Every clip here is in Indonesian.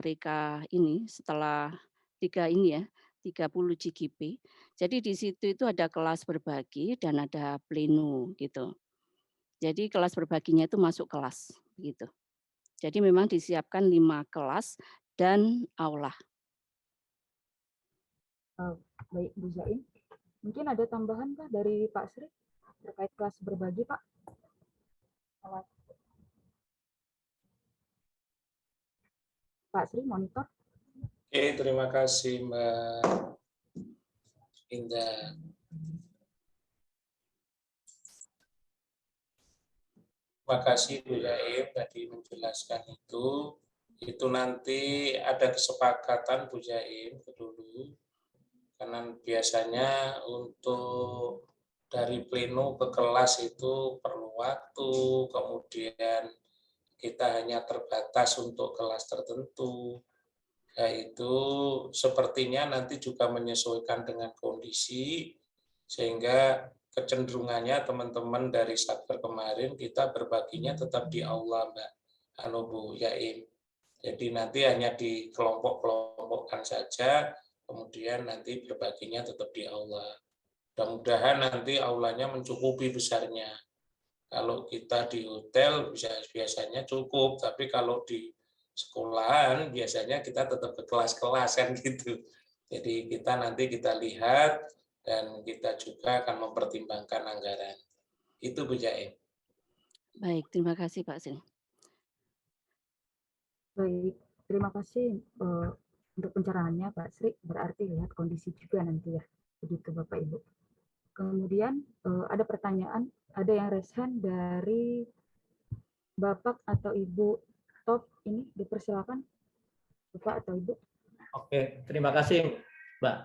mereka ini setelah 3 ini ya, 30 GGP. Jadi di situ itu ada kelas berbagi dan ada pleno gitu. Jadi kelas berbaginya itu masuk kelas, gitu. Jadi memang disiapkan 5 kelas dan aula. Baik Bu Zain, mungkin ada tambahan Pak dari Pak Sri terkait kelas berbagi Pak? Pak Sri monitor. Oke, terima kasih Mbak Indah. Terima kasih Bu Zain tadi menjelaskan itu. Itu nanti ada kesepakatan Bu Zain dulu. Karena biasanya untuk dari pleno ke kelas itu perlu waktu, kemudian kita hanya terbatas untuk kelas tertentu. Yaitu sepertinya nanti juga menyesuaikan dengan kondisi, sehingga kecenderungannya teman-teman dari Satker kemarin kita berbaginya tetap di aula Mbak Bu Yaim. Jadi nanti hanya di kelompok-kelompokkan saja, kemudian nanti berbaginya tetap di aula. Mudah-mudahan nanti aulanya mencukupi besarnya. Kalau kita di hotel biasanya cukup, tapi kalau di sekolahan biasanya kita tetap ke kelas-kelas kan gitu. Jadi kita lihat dan kita juga akan mempertimbangkan anggaran. Itu Bu Jaim. Baik, terima kasih Pak Sri. Baik, terima kasih untuk pencerahannya Pak Sri. Berarti lihat kondisi juga nanti ya, begitu Bapak Ibu. Kemudian ada pertanyaan, ada yang raise hand dari Bapak atau Ibu Top, ini dipersilakan Bapak atau Ibu. Oke, terima kasih Mbak.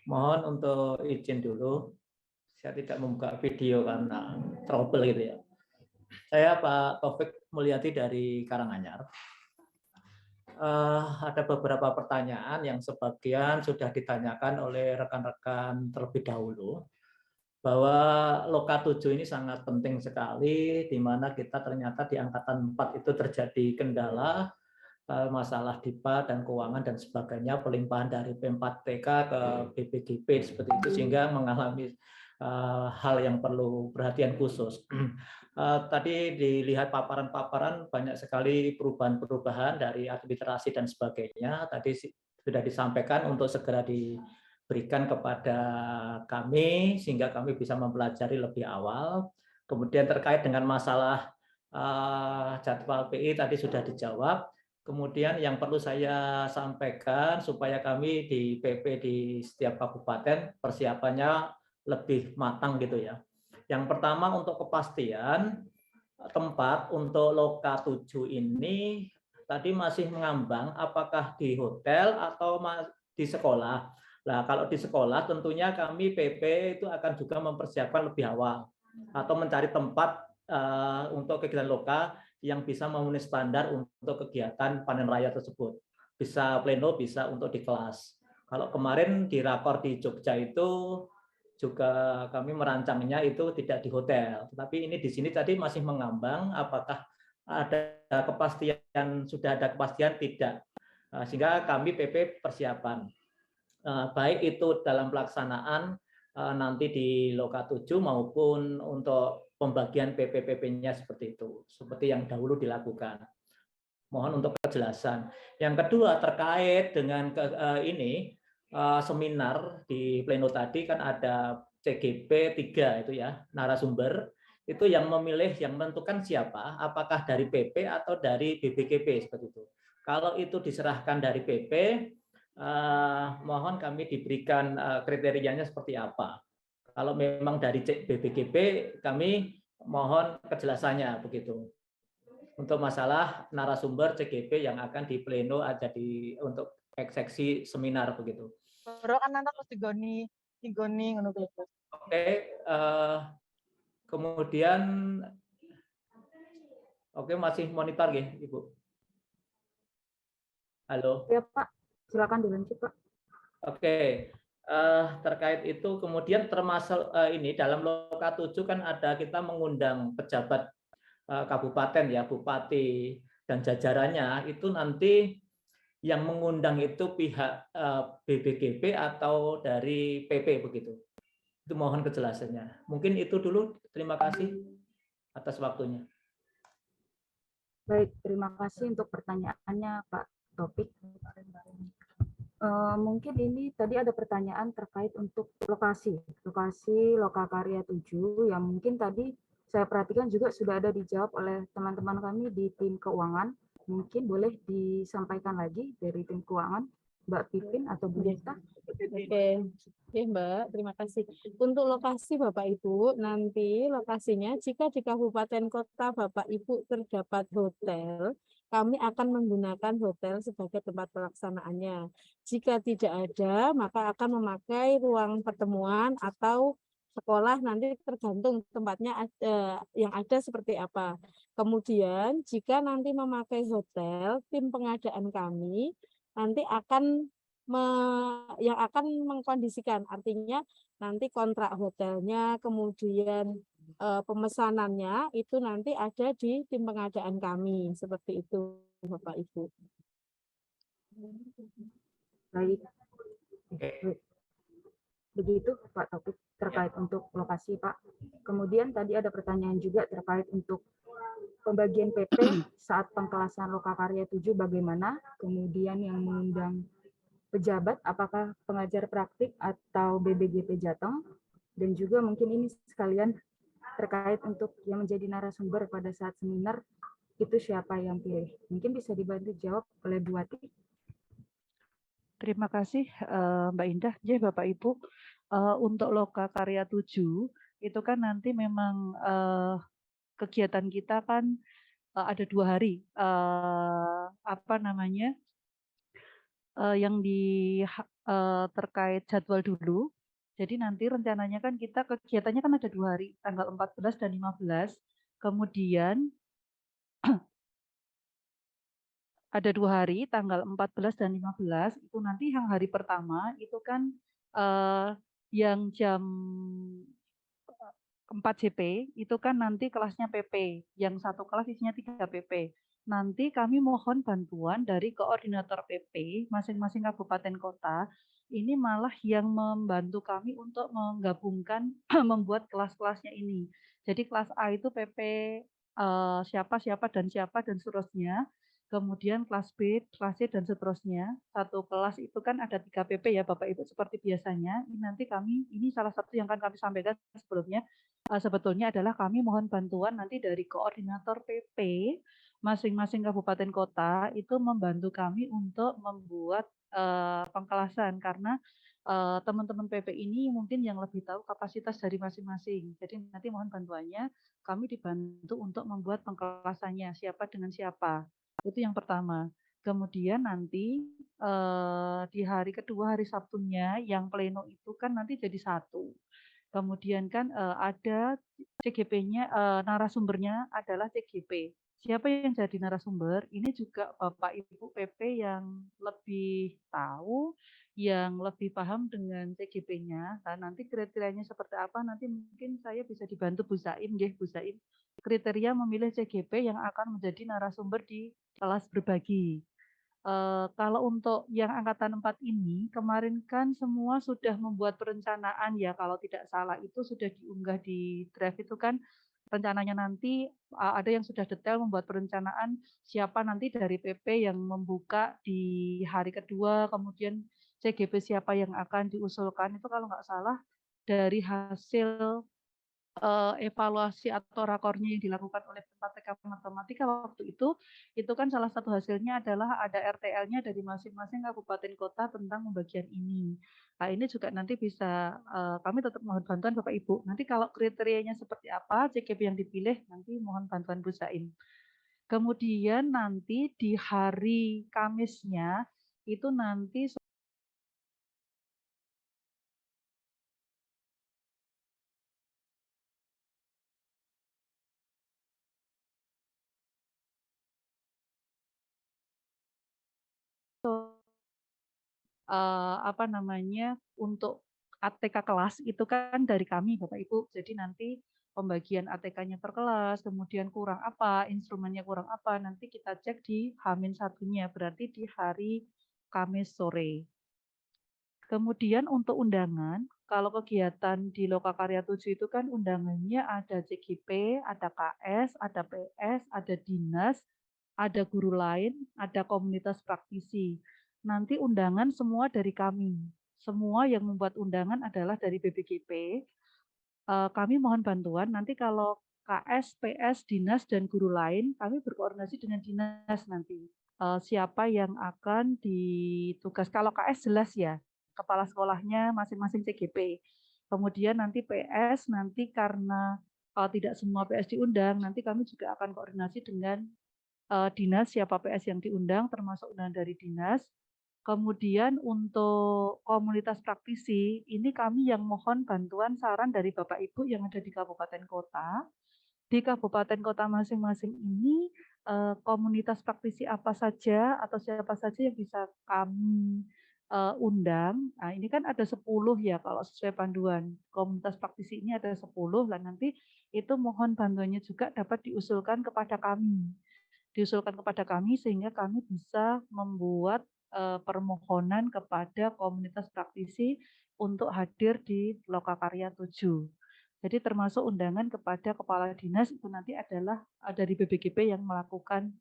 Mohon untuk izin dulu, saya tidak membuka video karena trouble gitu ya. Saya Pak Taufik Mulyadi dari Karanganyar. Ada beberapa pertanyaan yang sebagian sudah ditanyakan oleh rekan-rekan terlebih dahulu, bahwa Loka 7 ini sangat penting sekali, di mana kita ternyata di angkatan 4 itu terjadi kendala, masalah DIPA dan keuangan dan sebagainya, pelimpahan dari P4TK ke BPGP seperti itu, sehingga mengalami hal yang perlu perhatian khusus. Tadi dilihat paparan-paparan banyak sekali perubahan-perubahan dari administrasi dan sebagainya. Tadi sudah disampaikan untuk segera diberikan kepada kami sehingga kami bisa mempelajari lebih awal. Kemudian terkait dengan masalah jadwal PI tadi sudah dijawab. Kemudian yang perlu saya sampaikan supaya kami di PP di setiap kabupaten persiapannya lebih matang gitu ya. Yang pertama untuk kepastian tempat untuk Loka 7 ini tadi masih mengambang apakah di hotel atau di sekolah. Nah, kalau di sekolah tentunya kami PP itu akan juga mempersiapkan lebih awal atau mencari tempat untuk kegiatan Loka yang bisa memenuhi standar untuk kegiatan panen raya tersebut. Bisa pleno, bisa untuk di kelas. Kalau kemarin di rakor di Jogja itu juga kami merancangnya itu tidak di hotel, tapi ini di sini tadi masih mengambang apakah ada kepastian, sudah ada kepastian tidak, sehingga kami PP persiapan baik itu dalam pelaksanaan nanti di Loka 7 maupun untuk pembagian PP-PP-nya seperti itu, seperti yang dahulu dilakukan. Mohon untuk kejelasan. Yang kedua terkait dengan ini seminar di pleno tadi kan ada CGP 3 itu ya, narasumber itu yang memilih, yang menentukan siapa, apakah dari PP atau dari BPGP seperti itu. Kalau itu diserahkan dari PP, mohon kami diberikan kriterianya seperti apa. Kalau memang dari BPGP, kami mohon kejelasannya begitu. Untuk masalah narasumber CGP yang akan di pleno ada di untuk seksi seminar begitu. Kan nanti harus digoni ngono. Oke, kemudian oke masih monitor ya Ibu. Halo. Ya Pak, silakan dilanjut Pak. Oke, terkait itu kemudian termasuk ini dalam Loka 7 kan ada kita mengundang pejabat kabupaten ya, bupati dan jajarannya itu nanti yang mengundang itu pihak BBGP atau dari PP begitu. Itu mohon kejelasannya. Mungkin itu dulu. Terima kasih atas waktunya. Baik, terima kasih untuk pertanyaannya Pak Topik. Mungkin ini tadi ada pertanyaan terkait untuk lokasi Lokakarya 7 yang mungkin tadi saya perhatikan juga sudah ada dijawab oleh teman-teman kami di tim keuangan. Mungkin boleh disampaikan lagi dari tim keuangan, Mbak Pipin atau Bu Nita. Oke, Mbak, terima kasih. Untuk lokasi Bapak Ibu, nanti lokasinya jika di kabupaten kota Bapak Ibu terdapat hotel, kami akan menggunakan hotel sebagai tempat pelaksanaannya. Jika tidak ada, maka akan memakai ruang pertemuan atau sekolah, nanti tergantung tempatnya yang ada seperti apa. Kemudian jika nanti memakai hotel, tim pengadaan kami nanti akan yang akan mengkondisikan, artinya nanti kontrak hotelnya, kemudian pemesanannya itu nanti ada di tim pengadaan kami, seperti itu Bapak Ibu. Baik, Oke. begitu Pak Topik terkait untuk lokasi Pak. Kemudian tadi ada pertanyaan juga terkait untuk pembagian PP saat pengkelasan Lokakarya 7 bagaimana, kemudian yang mengundang pejabat apakah pengajar praktik atau BBGP Jateng, dan juga mungkin ini sekalian terkait untuk yang menjadi narasumber pada saat seminar itu siapa yang pilih. Mungkin bisa dibantu jawab oleh Bu Wati. Terima kasih Mbak Indah. Ya Bapak Ibu, untuk Lokakarya 7 itu kan nanti memang kegiatan kita kan ada 2 hari, yang terkait jadwal dulu. Jadi nanti rencananya kan kita kegiatannya kan ada 2 hari, tanggal 14 dan 15. Kemudian ada 2 hari, tanggal 14 dan 15, itu nanti yang hari pertama itu kan yang jam 4 JP, itu kan nanti kelasnya PP, yang satu kelas isinya 3 PP. Nanti kami mohon bantuan dari koordinator PP, masing-masing kabupaten kota, ini malah yang membantu kami untuk menggabungkan, membuat kelas-kelasnya ini. Jadi kelas A itu PP siapa, siapa, dan seterusnya. Kemudian kelas B, kelas C, dan seterusnya. Satu kelas itu kan ada 3 PP ya Bapak Ibu, seperti biasanya. Ini nanti kami, ini salah satu yang akan kami sampaikan sebelumnya, sebetulnya adalah kami mohon bantuan nanti dari koordinator PP, masing-masing kabupaten kota, itu membantu kami untuk membuat pengkelasan, karena teman-teman PP ini mungkin yang lebih tahu kapasitas dari masing-masing. Jadi nanti mohon bantuannya, kami dibantu untuk membuat pengkelasannya, siapa dengan siapa. Itu yang pertama. Kemudian nanti di hari kedua, hari Sabtunya, yang pleno itu kan nanti jadi 1. Kemudian kan ada CGP-nya, narasumbernya adalah CGP. Siapa yang jadi narasumber? Ini juga Bapak Ibu PP yang lebih tahu, yang lebih paham dengan CGP-nya. Nah, nanti kriterianya seperti apa? Nanti mungkin saya bisa dibantu Bu Zaim, Bu Zaim. Kriteria memilih CGP yang akan menjadi narasumber di kelas berbagi. Kalau untuk yang angkatan 4 ini, kemarin kan semua sudah membuat perencanaan ya, kalau tidak salah itu sudah diunggah di Drive itu kan, rencananya nanti ada yang sudah detail membuat perencanaan siapa nanti dari PP yang membuka di hari kedua, kemudian CGP siapa yang akan diusulkan, itu kalau nggak salah dari hasil evaluasi atau rakornya yang dilakukan oleh PTK Matematika waktu itu kan salah satu hasilnya adalah ada RTL-nya dari masing-masing kabupaten kota tentang pembagian ini. Nah, ini juga nanti bisa kami tetap mohon bantuan Bapak Ibu. Nanti kalau kriterianya seperti apa, CGP yang dipilih, nanti mohon bantuan Bu Zaim. Kemudian nanti di hari Kamisnya, itu nanti untuk ATK kelas itu kan dari kami Bapak Ibu. Jadi nanti pembagian ATK-nya per kelas, kemudian kurang apa, instrumennya kurang apa, nanti kita cek di H-1-nya, berarti di hari Kamis sore. Kemudian untuk undangan, kalau kegiatan di Lokakarya 7 itu kan undangannya ada CGP, ada KS, ada PS, ada dinas, ada guru lain, ada komunitas praktisi. Nanti undangan semua dari kami. Semua yang membuat undangan adalah dari BPGP. Kami mohon bantuan nanti kalau KS, PS, dinas, dan guru lain, kami berkoordinasi dengan dinas nanti. Siapa yang akan ditugas, kalau KS jelas ya, kepala sekolahnya masing-masing CGP. Kemudian nanti PS, nanti karena tidak semua PS diundang, nanti kami juga akan koordinasi dengan dinas, siapa PS yang diundang, termasuk undangan dari dinas. Kemudian untuk komunitas praktisi, ini kami yang mohon bantuan saran dari Bapak Ibu yang ada di kabupaten kota. Di kabupaten kota masing-masing ini komunitas praktisi apa saja atau siapa saja yang bisa kami undang. Nah, ini kan ada 10 ya kalau sesuai panduan. Komunitas praktisi ini ada 10, lah nanti itu mohon bantuannya juga dapat diusulkan kepada kami. Diusulkan kepada kami sehingga kami bisa membuat permohonan kepada komunitas praktisi untuk hadir di Lokakarya 7. Jadi termasuk undangan kepada kepala dinas itu nanti adalah dari BPGP yang melakukan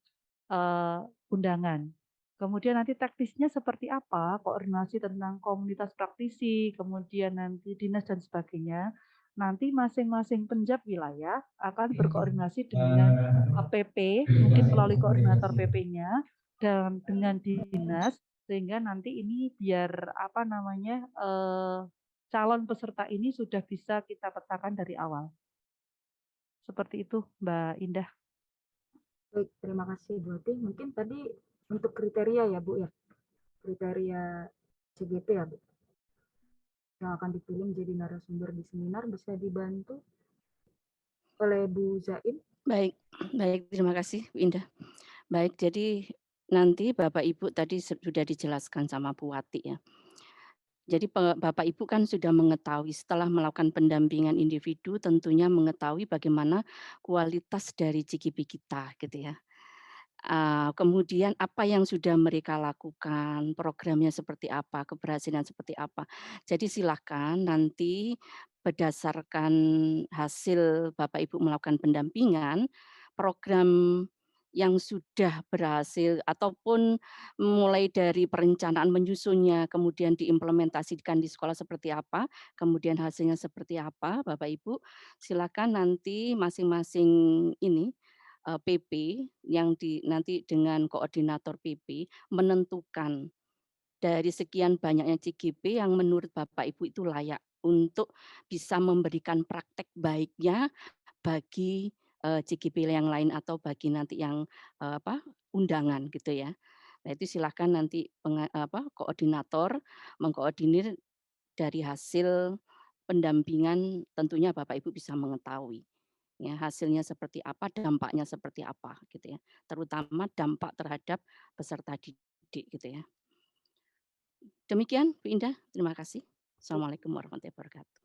undangan. Kemudian nanti teknisnya seperti apa, koordinasi tentang komunitas praktisi, kemudian nanti dinas dan sebagainya. Nanti masing-masing penjab wilayah akan berkoordinasi dengan PP, mungkin melalui koordinator PP-nya, dan dengan dinas, sehingga nanti ini biar apa namanya calon peserta ini sudah bisa kita petakan dari awal. Seperti itu, Mbak Indah. Baik, terima kasih Bu Ati. Mungkin tadi untuk kriteria ya Bu ya, kriteria CGP ya Bu, yang akan dipilih menjadi narasumber di seminar bisa dibantu oleh Bu Zain. Baik, baik, terima kasih Bu Indah. Baik, jadi nanti Bapak Ibu tadi sudah dijelaskan sama Bu Wati ya. Jadi Bapak Ibu kan sudah mengetahui setelah melakukan pendampingan individu tentunya mengetahui bagaimana kualitas dari CGP kita gitu ya. Kemudian apa yang sudah mereka lakukan, programnya seperti apa, keberhasilan seperti apa. Jadi silakan nanti berdasarkan hasil Bapak Ibu melakukan pendampingan, program yang sudah berhasil ataupun mulai dari perencanaan menyusunnya, kemudian diimplementasikan di sekolah seperti apa, kemudian hasilnya seperti apa, Bapak Ibu, silakan nanti masing-masing ini PP yang nanti dengan koordinator PP menentukan dari sekian banyaknya CGP yang menurut Bapak Ibu itu layak untuk bisa memberikan praktek baiknya bagi CGP yang lain atau bagi nanti yang undangan gitu ya. Nah itu silakan nanti koordinator mengkoordinir dari hasil pendampingan tentunya Bapak Ibu bisa mengetahui. Ya, hasilnya seperti apa, dampaknya seperti apa gitu ya. Terutama dampak terhadap peserta didik gitu ya. Demikian Bu Indah, terima kasih. Assalamualaikum warahmatullahi wabarakatuh.